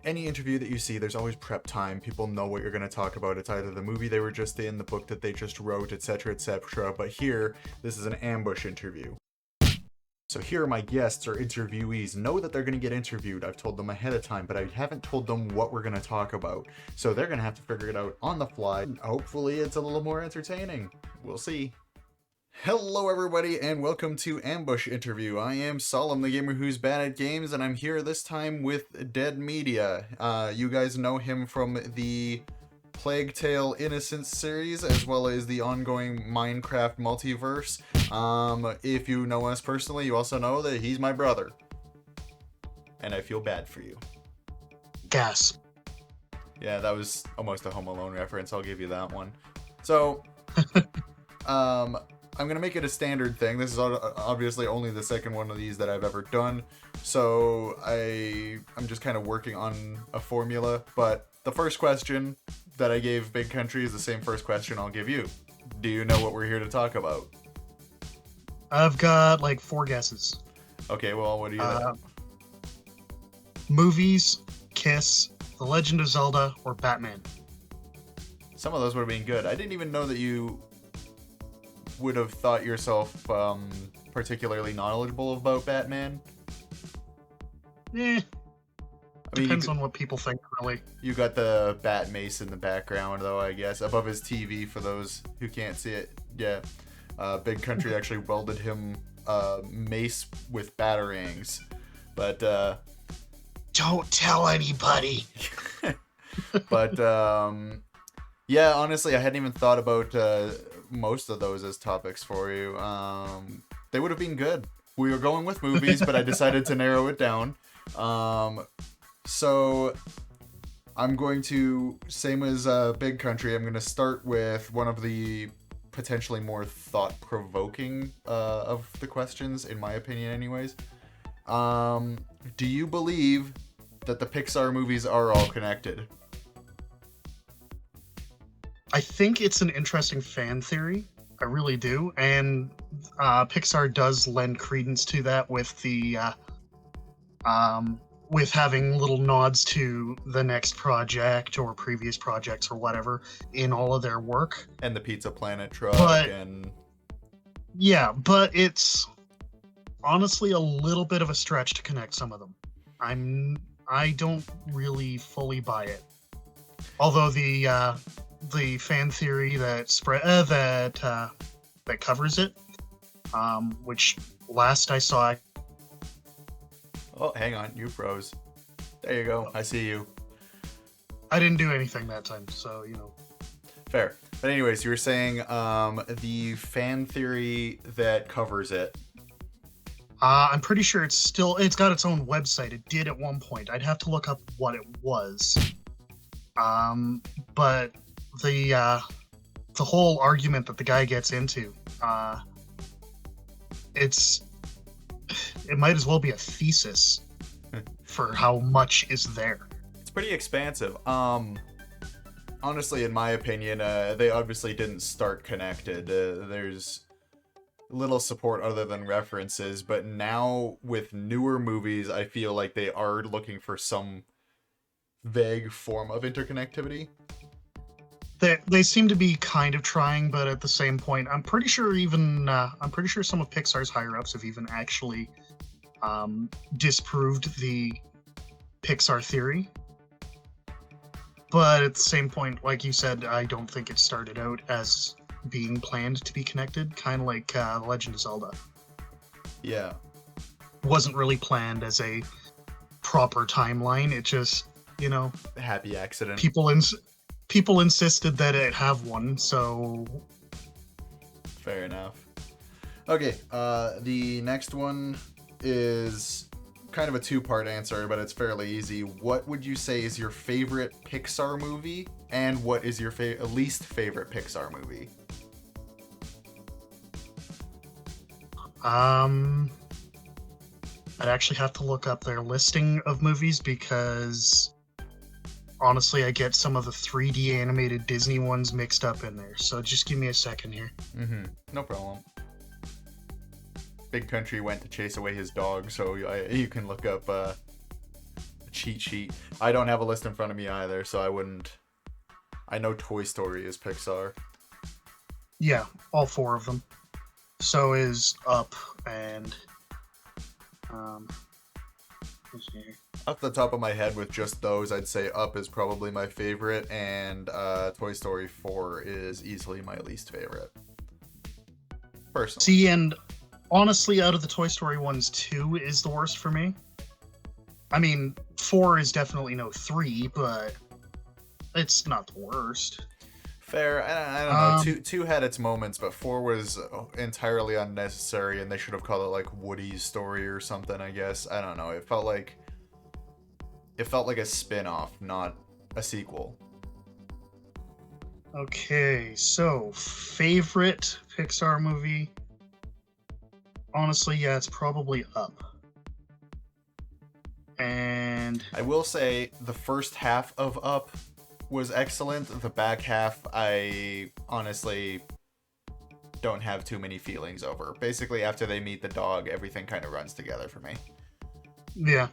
any interview that you see, there's always prep time. People know what you're going to talk about. It's either the movie they were just in, the book that they just wrote, etc., etc. But here, this is an ambush interview. So here my guests or interviewees know that they're going to get interviewed. I've told them ahead of time, but I haven't told them what we're going to talk about. So they're going to have to figure it out on the fly. Hopefully it's a little more entertaining. We'll see. Hello everybody and welcome to Ambush Interview. I am Solemn, the gamer who's bad at games, and I'm here this time with DeadMedia. You guys know him from the Plague Tale Innocence series, as well as the ongoing Minecraft multiverse. If you know us personally, you also know that he's my brother. And I feel bad for you. Gas. Yeah, that was almost a Home Alone reference, I'll give you that one. So, I'm going to make it a standard thing. This is obviously only the second one of these that I've ever done. So I'm just kind of working on a formula. But the first question that I gave Big Country is the same first question I'll give you. Do you know what we're here to talk about? I've got like 4 guesses. Okay, well, what do you know? Movies, Kiss, The Legend of Zelda, or Batman. Some of those would have been good. I didn't even know that you would have thought yourself particularly knowledgeable about Batman. Depends on what people think, really. You got the bat mace in the background, though, I guess, above his TV for those who can't see it. Yeah, Big Country actually welded him mace with batarangs, but don't tell anybody. But yeah, honestly, I hadn't even thought about most of those as topics for you. They would have been good. We were going with movies, but I decided to narrow it down. So I'm going to, same as Big Country, I'm going to start with one of the potentially more thought-provoking of the questions, in my opinion anyways. Do you believe that the Pixar movies are all connected? I think it's an interesting fan theory. I really do. And Pixar does lend credence to that with the with having little nods to the next project or previous projects or whatever in all of their work. And the Pizza Planet truck and... Yeah, but it's honestly a little bit of a stretch to connect some of them. I don't really fully buy it. Although the fan theory that that covers it, which last I saw. Oh, hang on, you froze. There you go. I see you. I didn't do anything that time, so you know. Fair. But anyways, you were saying the fan theory that covers it. I'm pretty sure it's got its own website. It did at one point. I'd have to look up what it was. But the whole argument that the guy gets into, it might as well be a thesis for how much is there. It's pretty expansive. Honestly, in my opinion, they obviously didn't start connected. There's little support other than references, but now with newer movies, I feel like they are looking for some vague form of interconnectivity. They seem to be kind of trying, but at the same point, I'm pretty sure some of Pixar's higher ups have even actually disproved the Pixar theory. But at the same point, like you said, I don't think it started out as being planned to be connected, kind of like The Legend of Zelda. Yeah. Wasn't really planned as a proper timeline. It just, you know, happy accident. People insisted that it have one, so... Fair enough. Okay, the next one is kind of a 2-part answer, but it's fairly easy. What would you say is your favorite Pixar movie, and what is your least favorite Pixar movie? I'd actually have to look up their listing of movies because... honestly, I get some of the 3D animated Disney ones mixed up in there, so just give me a second here. No problem. Big Country went to chase away his dog, so you can look up cheat sheet. I don't have a list in front of me either, so I wouldn't. I know Toy Story is Pixar. Yeah, all 4 of them. So is Up and let's see here. Off the top of my head, with just those, I'd say Up is probably my favorite, and Toy Story 4 is easily my least favorite. Personally. See, and honestly, out of the Toy Story ones, 2 is the worst for me. I mean, 4 is definitely no 3, but it's not the worst. Fair. I don't know. Two had its moments, but 4 was entirely unnecessary, and they should have called it like Woody's story or something. I guess. I don't know. It felt like a spin-off, not a sequel. Okay, so favorite Pixar movie? Honestly, yeah, it's probably Up. And I will say the first half of Up was excellent. The back half, I honestly don't have too many feelings over. Basically, after they meet the dog, everything kind of runs together for me. yeah,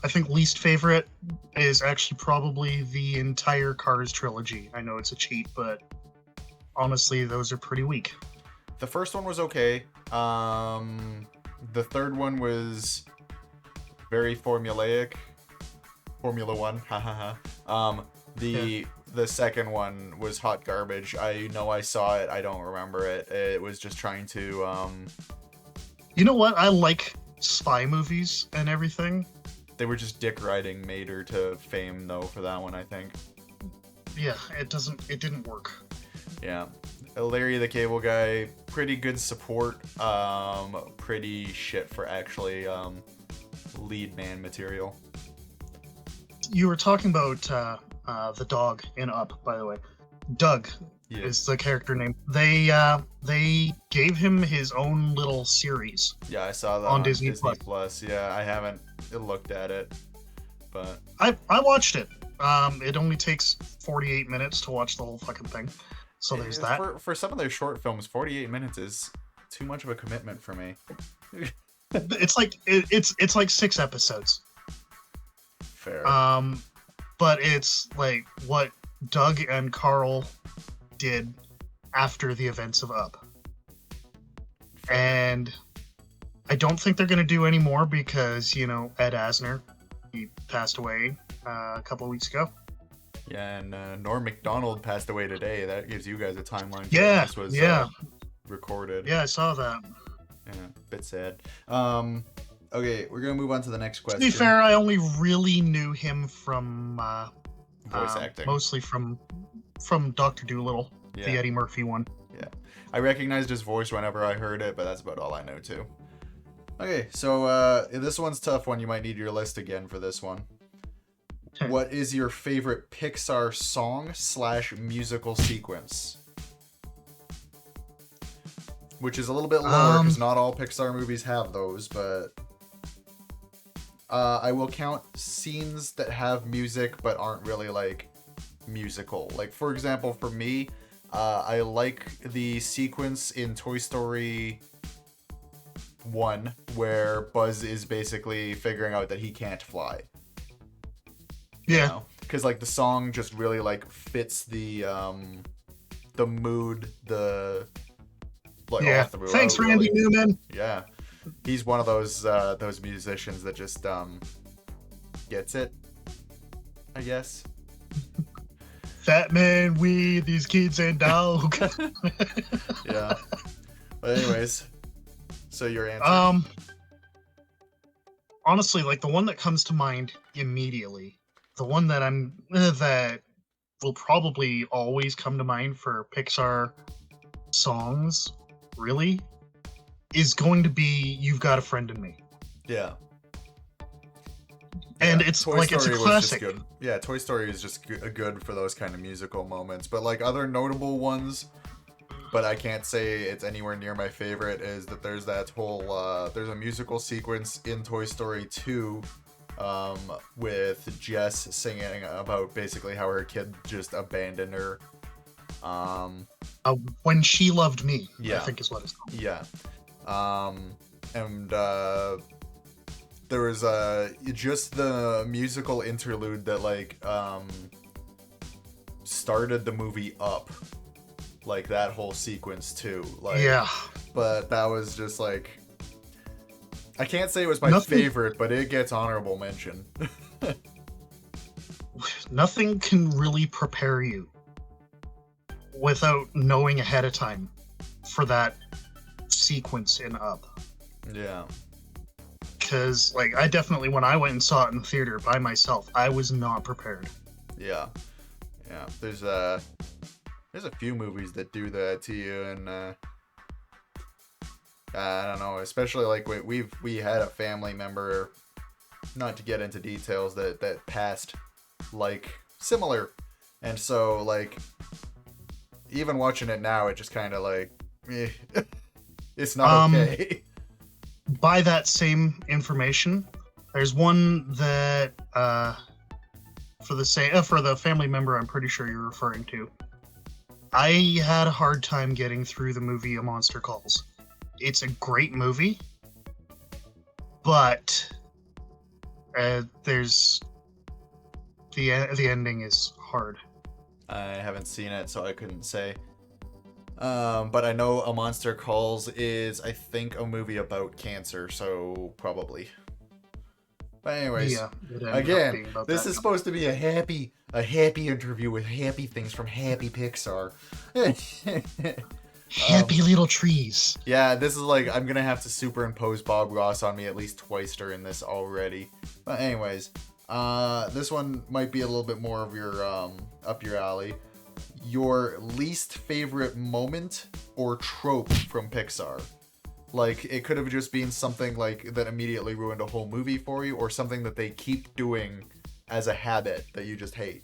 I think least favorite is actually probably the entire Cars trilogy. I know it's a cheat, but honestly, those are pretty weak. The first one was okay. The third one was very formulaic. Formula One, The second one was hot garbage. I know I saw it. I don't remember it. It was just trying to. You know what? I like spy movies and everything. They were just dick riding Mater to fame though for that one, I think. Yeah, it didn't work. Yeah. Larry the Cable Guy, pretty good support. Pretty shit for actually lead man material. You were talking about the dog in Up, by the way. Doug is the character name. They gave him his own little series. Yeah, I saw that on Disney Plus. Yeah, I haven't looked at it, but I watched it. It only takes 48 minutes to watch the whole fucking thing. So there's that. For some of their short films, 48 minutes is too much of a commitment for me. It's like 6 episodes. Fair. But it's like what Doug and Carl did after the events of Up. And I don't think they're going to do any more because, Ed Asner, he passed away a couple of weeks ago. Yeah, and Norm Macdonald passed away today. That gives you guys a timeline. Yeah, this was recorded. Yeah, I saw that. Yeah, bit sad. Okay, we're gonna move on to the next question. To be fair, I only really knew him from voice acting, mostly from Dr. Dolittle, the Eddie Murphy one. Yeah, I recognized his voice whenever I heard it, but that's about all I know too. Okay, so this one's a tough one. You might need your list again for this one. What is your favorite Pixar song / musical sequence? Which is a little bit lower because not all Pixar movies have those, but I will count scenes that have music but aren't really like musical. Like for example, for me, I like the sequence in Toy Story 1 where Buzz is basically figuring out that he can't fly. Yeah, because like the song just really like fits the mood, the like yeah. Thanks, Randy Newman. Yeah, he's one of those musicians that just gets it, I guess. Fat man with these kids and dog. Yeah. But anyways, so your answer. Honestly, like the one that comes to mind immediately. The one that will probably always come to mind for Pixar songs, really, is going to be "You've Got a Friend in Me." Yeah. And it's Toy like Story it's a classic. Was just good. Yeah, Toy Story is just good for those kind of musical moments. But like other notable ones, but I can't say it's anywhere near my favorite, is that there's that whole there's a musical sequence in Toy Story 2 with Jess singing about basically how her kid just abandoned her. When She Loved Me, yeah. I think is what it's called. Yeah. And there was just the musical interlude that like started the movie up, like that whole sequence too. Like, Yeah. But that was just like, I can't say it was my Nothing- favorite, but it gets honorable mention. Nothing can really prepare you without knowing ahead of time for that sequence in Up. Yeah. Because, like, I definitely, when I went and saw it in the theater by myself, I was not prepared. Yeah. Yeah. There's a few movies that do that to you, and I don't know, especially like we had a family member, not to get into details, that passed like similar, and so like even watching it now, it just kind of like it's not okay. By that same information, there's one that for the family member I'm pretty sure you're referring to. I had a hard time getting through the movie A Monster Calls. It's a great movie, but there's the ending is hard. I haven't seen it, so I couldn't say. But I know A Monster Calls is, I think, a movie about cancer, so probably. But anyways, Yeah, again, this is supposed to be a happy interview with happy things from happy Pixar. Happy little trees. Yeah, this is like, I'm gonna have to superimpose Bob Ross on me at least twice during this already. But anyways, this one might be a little bit more of your up your alley. Your least favorite moment or trope from Pixar. Like, it could have just been something like that immediately ruined a whole movie for you, or something that they keep doing as a habit that you just hate.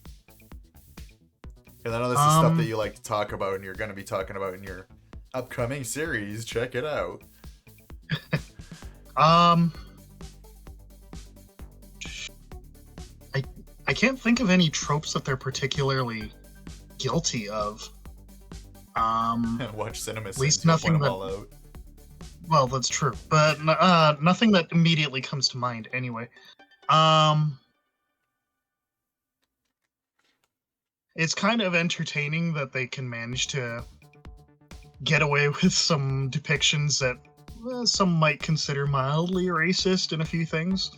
Because I know this is stuff that you like to talk about, and you're going to be talking about in your upcoming series. Check it out. I can't think of any tropes that they're particularly guilty of. Watch Cinema Scenes, At least you'll nothing point 'em that. all out. Well, that's true, but nothing that immediately comes to mind. Anyway, it's kind of entertaining that they can manage to get away with some depictions that some might consider mildly racist in a few things,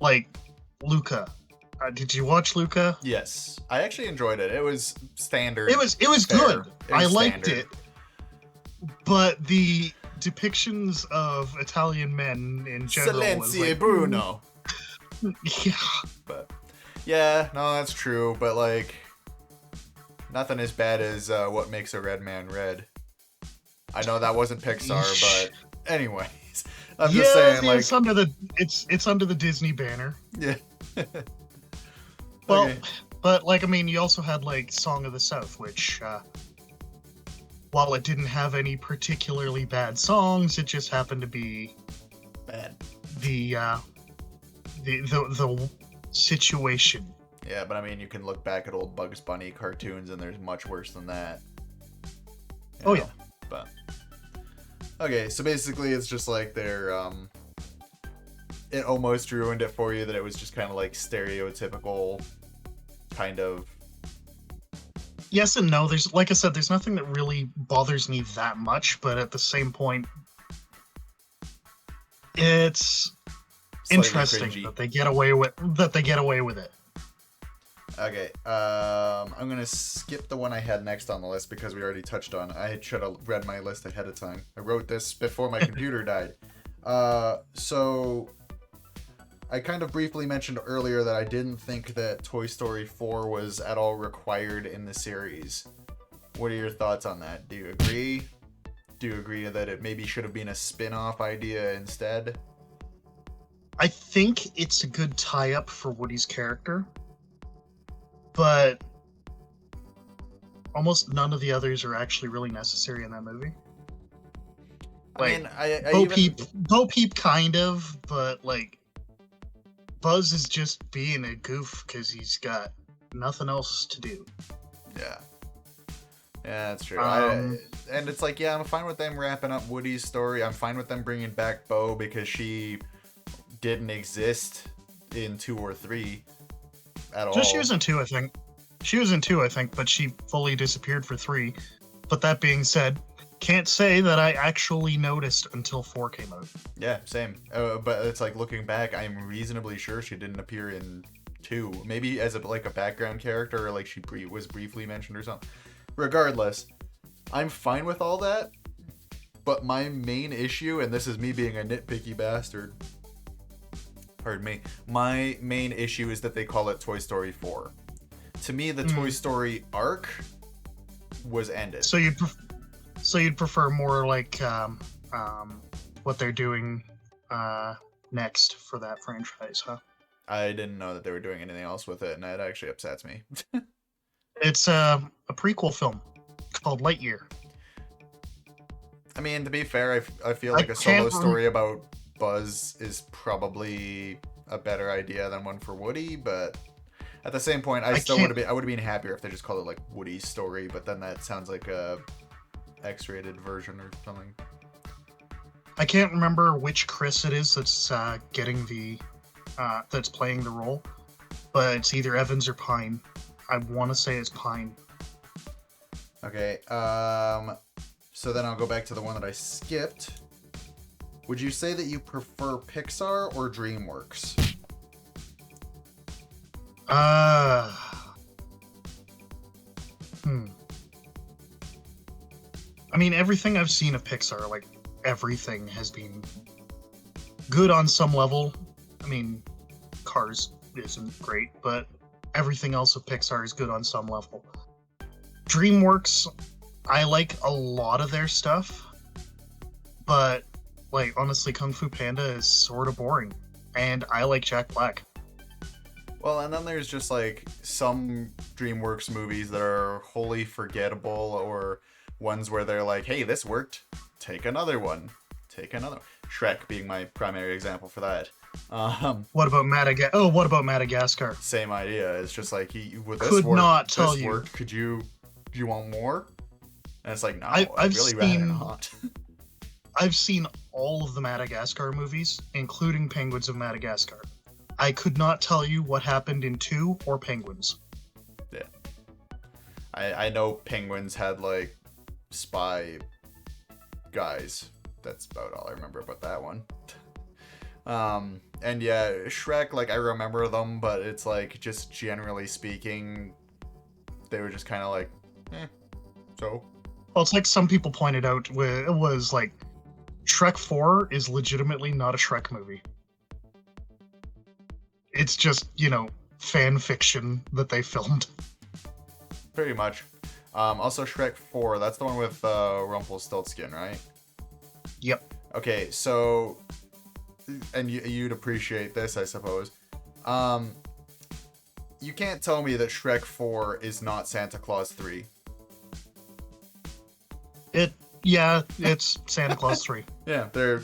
like Luca. Did you watch Luca? Yes, I actually enjoyed it. It was standard. It was fair. good. I liked standard. it, but the depictions of Italian men in general was Silenzi like, Bruno. Yeah. But yeah, no, that's true. But like, nothing as bad as What Makes a Red Man Red. I know that wasn't Pixar, but anyways, I'm just saying, like, it's under the Disney banner. yeah. Well, Okay. but like, I mean, you also had like Song of the South, which, while it didn't have any particularly bad songs, it just happened to be Bad. the situation. Yeah, but I mean, you can look back at old Bugs Bunny cartoons, and there's much worse than that. You Oh, know? yeah. But okay, so basically, it's just like they're it almost ruined it for you, that it was just kind of like stereotypical kind of. Yes and no. There's, like I said, there's nothing that really bothers me that much, but at the same point, it's Slightly interesting cringy. that they get away with it. Okay, I'm gonna skip the one I had next on the list because we already touched on it. I should have read my list ahead of time. I wrote this before my computer died. So I kind of briefly mentioned earlier that I didn't think that Toy Story 4 was at all required in the series. What are your thoughts on that? Do you agree? Do you agree that it maybe should have been a spin-off idea instead? I think it's a good tie-up for Woody's character, but almost none of the others are actually really necessary in that movie. Like, Bo Peep kind of, but like Buzz is just being a goof because he's got nothing else to do. Yeah. Yeah, that's true. And it's like, yeah, I'm fine with them wrapping up Woody's story. I'm fine with them bringing back Bo because she didn't exist in 2 or 3 at all. She was in 2, I think. She was in 2, I think, but she fully disappeared for 3. But that being said, can't say that I actually noticed until 4 came out. Yeah, same. But it's like, looking back, I'm reasonably sure she didn't appear in 2. Maybe as a background character, or like she was briefly mentioned or something. Regardless, I'm fine with all that. But my main issue, and this is me being a nitpicky bastard, pardon me, my main issue is that they call it Toy Story 4. To me, the Toy Story arc was ended. So you'd prefer more like what they're doing next for that franchise, huh? I didn't know that they were doing anything else with it, and that actually upsets me. It's a prequel film called Lightyear. I mean, to be fair, I feel like a solo story about Buzz is probably a better idea than one for Woody, but at the same point, I would have been happier if they just called it like Woody's story, but then that sounds like a X-rated version or something. I can't remember which Chris it is that's getting the that's playing the role, but it's either Evans or Pine. I want to say it's Pine. Okay. So then I'll go back to the one that I skipped. Would you say that you prefer Pixar or DreamWorks? I mean, everything I've seen of Pixar, like, everything has been good on some level. I mean, Cars isn't great, but everything else of Pixar is good on some level. DreamWorks, I like a lot of their stuff, but, like, honestly, Kung Fu Panda is sort of boring, and I like Jack Black. Well, and then there's just, like, some DreamWorks movies that are wholly forgettable, or ones where they're like, hey, this worked, take another one. Shrek being my primary example for that. What about Madagascar? Same idea. It's just like, with this Could work, not tell this you. Worked. Do you want more? And it's like, no, I've really rather not. I've seen all of the Madagascar movies, including Penguins of Madagascar. I could not tell you what happened in 2 or Penguins. Yeah. I know Penguins had, like, spy guys. That's about all I remember about that one. And yeah, Shrek, like, I remember them, but it's like, just generally speaking, they were just kind of like, so. Well, it's like some people pointed out, it was like, Shrek 4 is legitimately not a Shrek movie. It's just, fan fiction that they filmed. Pretty much. Also, Shrek 4, that's the one with Rumpelstiltskin, right? Yep. Okay, so, and you'd appreciate this, I suppose. You can't tell me that Shrek 4 is not Santa Claus 3. It's Santa Claus 3. Yeah, they're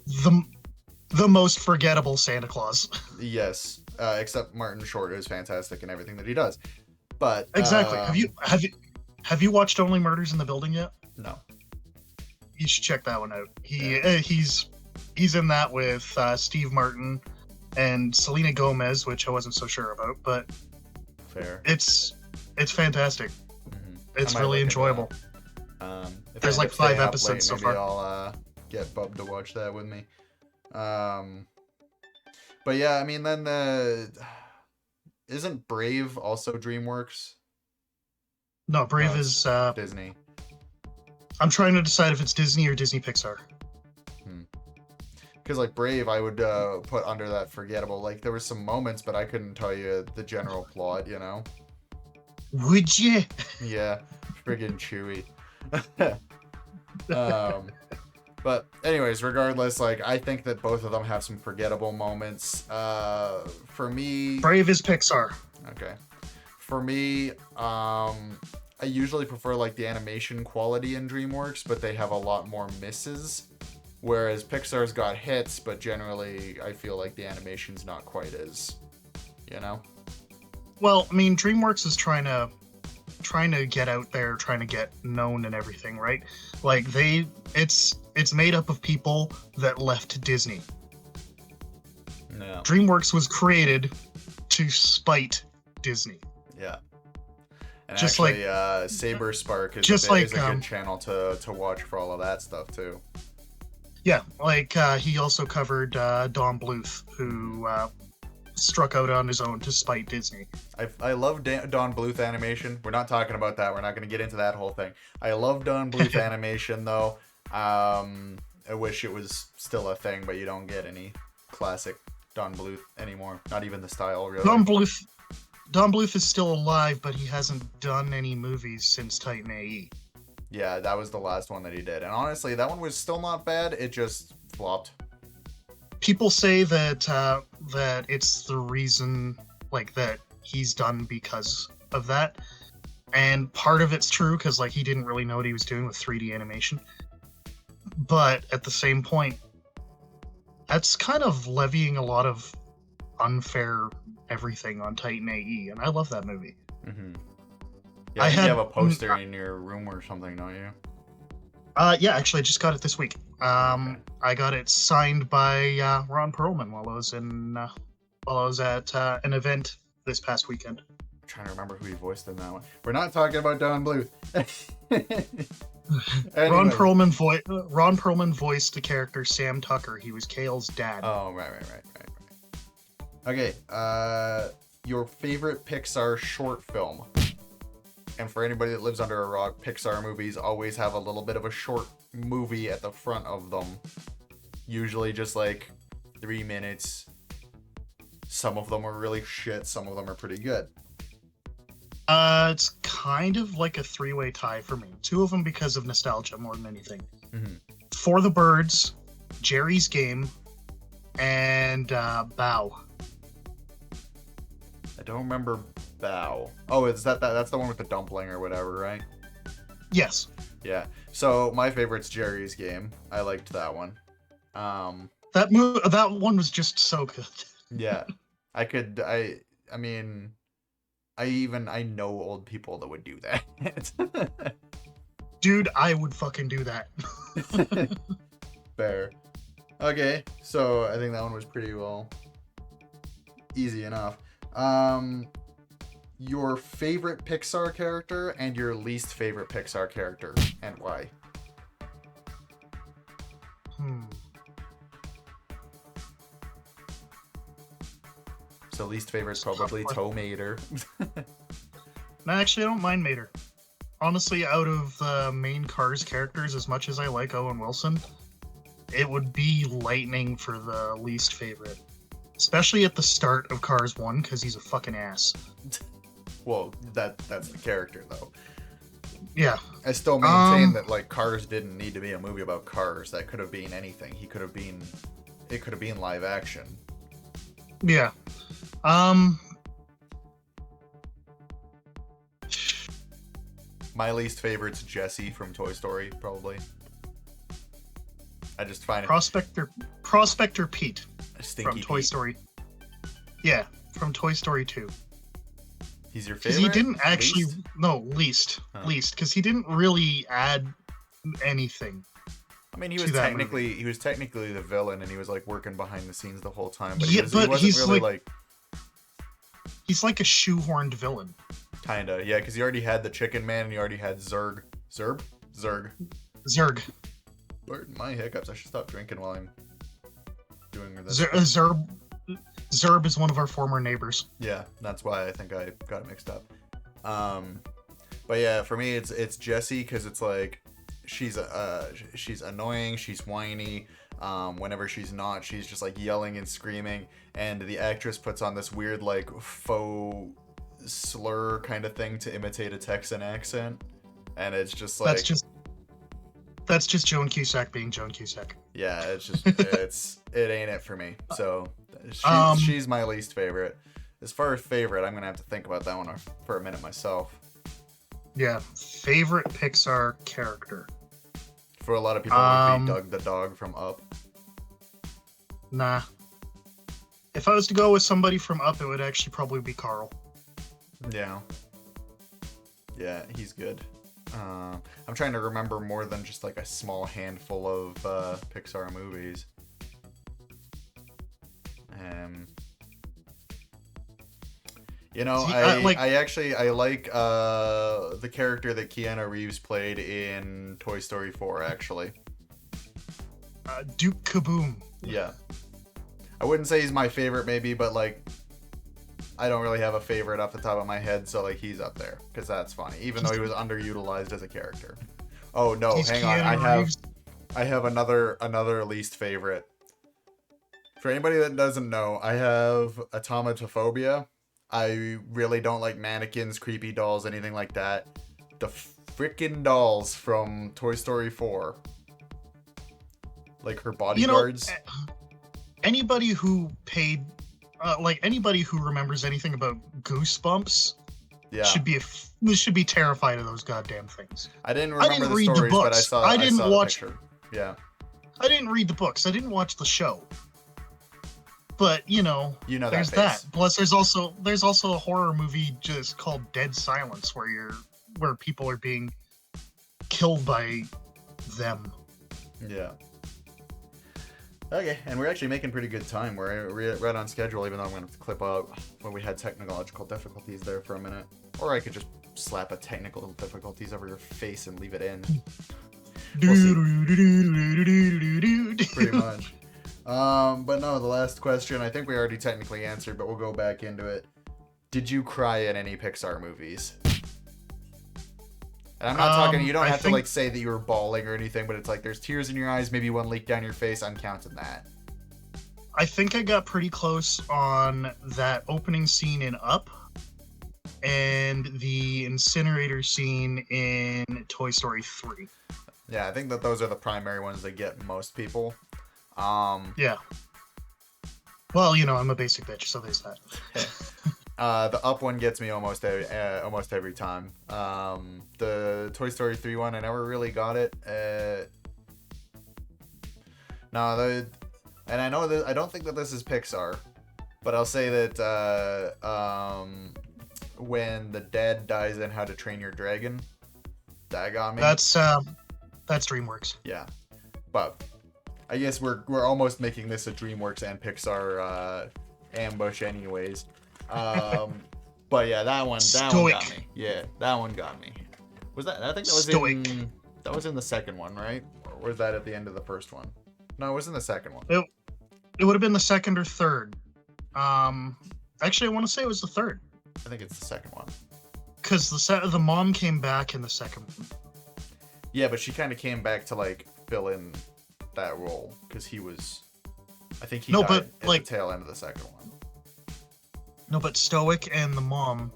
the most forgettable Santa Claus. Yes, except Martin Short is fantastic in everything that he does. But exactly. Have you watched Only Murders in the Building yet? No. You should check that one out. He's in that with Steve Martin and Selena Gomez, which I wasn't so sure about, but fair. It's fantastic. Mm-hmm. It's really enjoyable. There's like 5 episodes so far. Maybe I'll get Bub to watch that with me. But yeah, I mean, then isn't Brave also DreamWorks? No, Brave is Disney. I'm trying to decide if it's Disney or Disney Pixar. Because like Brave, I would put under that forgettable. Like there were some moments, but I couldn't tell you the general plot. Would you? Yeah, friggin' Chewy. But anyways, regardless, like I think that both of them have some forgettable moments. For me, Brave is Pixar. Okay. For me, I usually prefer like the animation quality in DreamWorks, but they have a lot more misses. Whereas Pixar's got hits, but generally I feel like the animation's not quite as, Well, I mean, DreamWorks is trying to get out there, trying to get known and everything, right? Like it's made up of people that left Disney. Yeah. DreamWorks was created to spite Disney. Yeah. And Just actually, Saber Spark is just a, is like, a good channel to watch for all of that stuff too. Yeah, like he also covered Don Bluth, who struck out on his own to spite Disney. I love Don Bluth animation. We're not talking about that. We're not going to get into that whole thing. I love Don Bluth animation though. I wish it was still a thing, but you don't get any classic Don Bluth anymore. Not even the style, really. Don Bluth is still alive, but he hasn't done any movies since Titan AE. Yeah, that was the last one that he did. And honestly, that one was still not bad. It just flopped. People say that that it's the reason, like, that he's done because of that. And part of it's true, because, like, he didn't really know what he was doing with 3D animation. But at the same point, that's kind of levying a lot of unfair everything on Titan AE, and I love that movie. Mm-hmm. Yeah, I think you have a poster in your room or something, don't you? Yeah, actually, I just got it this week. Okay. I got it signed by Ron Perlman while I was at an event this past weekend. I'm trying to remember who he voiced in that one. We're not talking about Don Bluth. Anyway. Ron Perlman voiced the character Sam Tucker. He was Kale's dad. Oh, right. Okay, your favorite Pixar short film. And for anybody that lives under a rock, Pixar movies always have a little bit of a short movie at the front of them. Usually just like 3 minutes. Some of them are really shit, some of them are pretty good. It's kind of like a three-way tie for me. Two of them because of nostalgia more than anything. Mm-hmm. For the Birds, Jerry's Game, and Bow. I don't remember Bow. Oh, that's the one with the dumpling or whatever, right? Yes. Yeah. So my favorite's Jerry's Game. I liked that one. That one was just so good. Yeah. I mean, I know old people that would do that. Dude, I would fucking do that. Fair. Okay, so I think that one was pretty well easy enough. Your favorite Pixar character and your least favorite Pixar character, and why? So least favorite is probably Tow Mater. No, actually, I don't mind Mater. Honestly, out of the main Cars characters, as much as I like Owen Wilson, it would be Lightning for the least favorite. Especially at the start of Cars 1, because he's a fucking ass. Well, that's the character, though. Yeah. I still maintain that, like, Cars didn't need to be a movie about cars. That could have been anything. It could have been live action. Yeah. My least favorite's Jessie from Toy Story, probably. I just find it Prospector Pete from Toy Pete. Story. Yeah, from Toy Story 2. He's your favorite? He didn't actually least, because he didn't really add anything. I mean, he was technically the villain, and he was like working behind the scenes the whole time. But yeah, he wasn't really like he's like a shoehorned villain. Kinda, yeah, because he already had the Chicken Man, and he already had Zurg. Zurg. Pardon my hiccups. I should stop drinking while I'm doing this. Zurb is one of our former neighbors. Yeah, that's why I think I got it mixed up. But yeah, for me, it's Jessie, because it's like she's annoying, she's whiny. Whenever she's not, she's just like yelling and screaming, and the actress puts on this weird like faux slur kind of thing to imitate a Texan accent, and it's just like that's just Joan Cusack being Joan Cusack. Yeah, it's just it ain't it for me. So she's my least favorite. As far as favorite, I'm gonna have to think about that one for a minute myself. Yeah, favorite Pixar character. For a lot of people, it would be Doug the dog from Up. Nah. If I was to go with somebody from Up, it would actually probably be Carl. Yeah. Yeah, he's good. I'm trying to remember more than just like a small handful of Pixar movies. You know, See, I like I like the character that Keanu Reeves played in Toy Story 4 actually. Duke Kaboom. Yeah. I wouldn't say he's my favorite maybe, but like I don't really have a favorite off the top of my head, so like he's up there because that's funny, even though he was underutilized as a character. Oh no, hang on. I have another least favorite. For anybody that doesn't know, I have automatophobia. I really don't like mannequins, creepy dolls, anything like that. The freaking dolls from Toy Story 4. Like her bodyguards. Anybody who paid, anybody who remembers anything about Goosebumps, should be terrified of those goddamn things. I didn't remember the stories, but I saw. I didn't watch. The picture. Yeah. I didn't read the books. I didn't watch the show. But there's that. Plus, there's also a horror movie just called Dead Silence, where people are being killed by them. Yeah. Okay, and we're actually making pretty good time. We're right on schedule, even though I'm going to have to clip out when we had technological difficulties there for a minute. Or I could just slap a technical difficulties over your face and leave it in. We'll see. Pretty much. But no, the last question, I think we already technically answered, but we'll go back into it. Did you cry in any Pixar movies? And I'm not talking, you don't have to like say that you were bawling or anything, but it's like there's tears in your eyes, maybe one leaked down your face. I'm counting that. I think I got pretty close on that opening scene in Up and the incinerator scene in Toy Story 3. Yeah, I think that those are the primary ones that get most people. Yeah. Well, I'm a basic bitch, so there's that. The Up one gets me almost every time. The Toy Story 3 one, I never really got it. And I know that I don't think that this is Pixar, but I'll say that when the dad dies in How to Train Your Dragon, that got me. That's DreamWorks. Yeah, but I guess we're almost making this a DreamWorks and Pixar ambush, anyways. But yeah, that one got me. Yeah, that one got me. Was that? I think that was in the second one, right? Or was that at the end of the first one? No, it was in the second one. It would have been the second or third. Actually, I want to say it was the third. I think it's the second one. Because the mom came back in the second one. Yeah, but she kind of came back to like fill in that role because he was. I think he died at the tail end of the second one. No, but Stoic and the mom,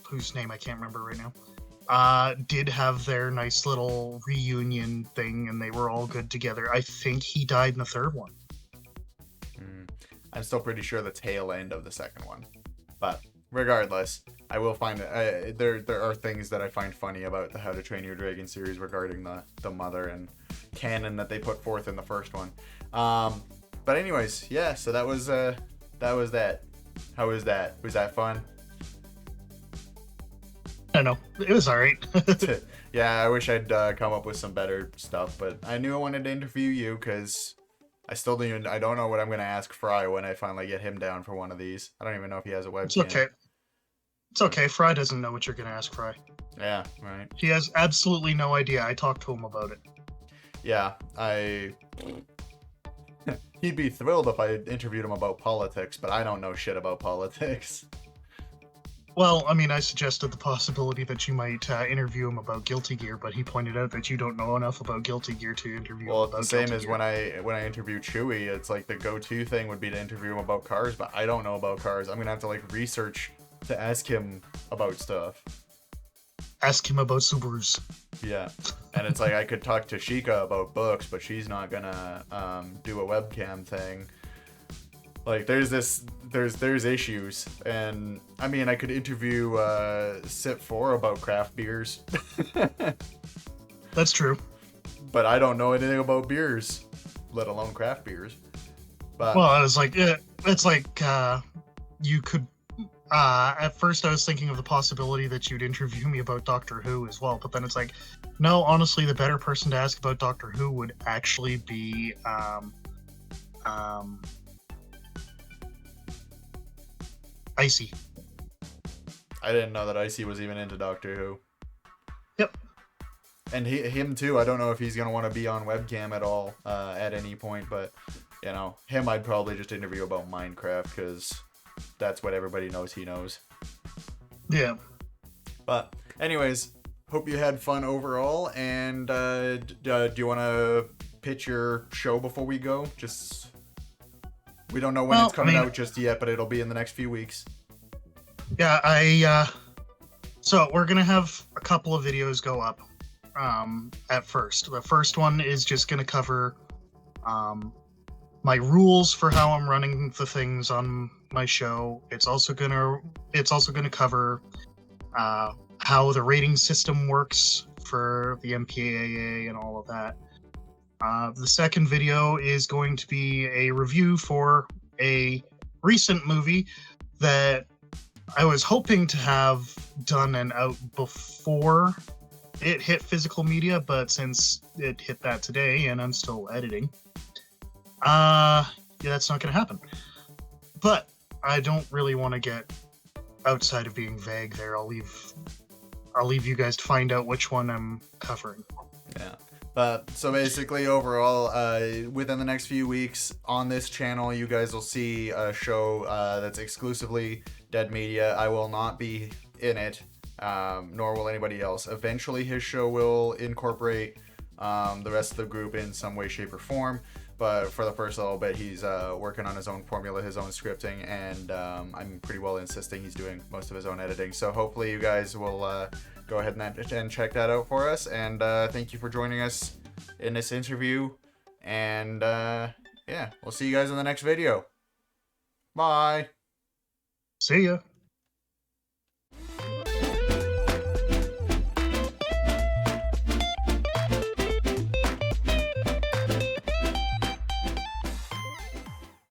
whose name I can't remember right now, did have their nice little reunion thing, and they were all good together. I think he died in the third one. I'm still pretty sure the tail end of the second one. But regardless, I will find there are things that I find funny about the How to Train Your Dragon series regarding the mother and canon that they put forth in the first one. But anyways, yeah, so that was that. How was that? Was that fun? I don't know. It was all right. Yeah, I wish I'd come up with some better stuff, but I knew I wanted to interview you because I don't know what I'm going to ask Fry when I finally get him down for one of these. I don't even know if he has a webcam. It's okay. It's okay. Fry doesn't know what you're going to ask Fry. Yeah, right. He has absolutely no idea. I talked to him about it. Yeah, he'd be thrilled if I interviewed him about politics, but I don't know shit about politics. Well, I mean, I suggested the possibility that you might interview him about Guilty Gear, but he pointed out that you don't know enough about Guilty Gear to interview him about Guilty Gear. Well, it's the same as when I interview Chewie. It's like the go-to thing would be to interview him about cars, but I don't know about cars. I'm gonna have to like research to ask him about stuff. Ask him about Subarus. Yeah, and it's like I could talk to Sheikah about books, but she's not gonna do a webcam thing. Like there's issues, and I mean I could interview Sip4 about craft beers. That's true. But I don't know anything about beers, let alone craft beers. But well, it's like you could. At first, I was thinking of the possibility that you'd interview me about Doctor Who as well, but then it's like, no, honestly, the better person to ask about Doctor Who would actually be Icy. I didn't know that Icy was even into Doctor Who. Yep. And him too. I don't know if he's gonna want to be on webcam at all at any point, but you know, him I'd probably just interview about Minecraft because that's what everybody knows he knows. Yeah. But anyways, hope you had fun overall. And do you want to pitch your show before we go? Just we don't know when it's coming out just yet, but it'll be in the next few weeks. Yeah, so we're gonna have a couple of videos go up. At first, the first one is just gonna cover my rules for how I'm running the things on my show. It's also gonna cover how the rating system works for the MPAA and all of that. The second video is going to be a review for a recent movie that I was hoping to have done and out before it hit physical media, but since it hit that today and I'm still editing, yeah, that's not going to happen. But I don't really want to get outside of being vague there. I'll leave you guys to find out which one I'm covering. Yeah. But so basically overall, within the next few weeks on this channel, you guys will see a show that's exclusively DeadMedia. I will not be in it, nor will anybody else. Eventually his show will incorporate the rest of the group in some way, shape, or form. But for the first little bit, he's working on his own formula, his own scripting, and I'm pretty well insisting he's doing most of his own editing. So hopefully you guys will go ahead and check that out for us. And thank you for joining us in this interview. And yeah, we'll see you guys in the next video. Bye. See ya.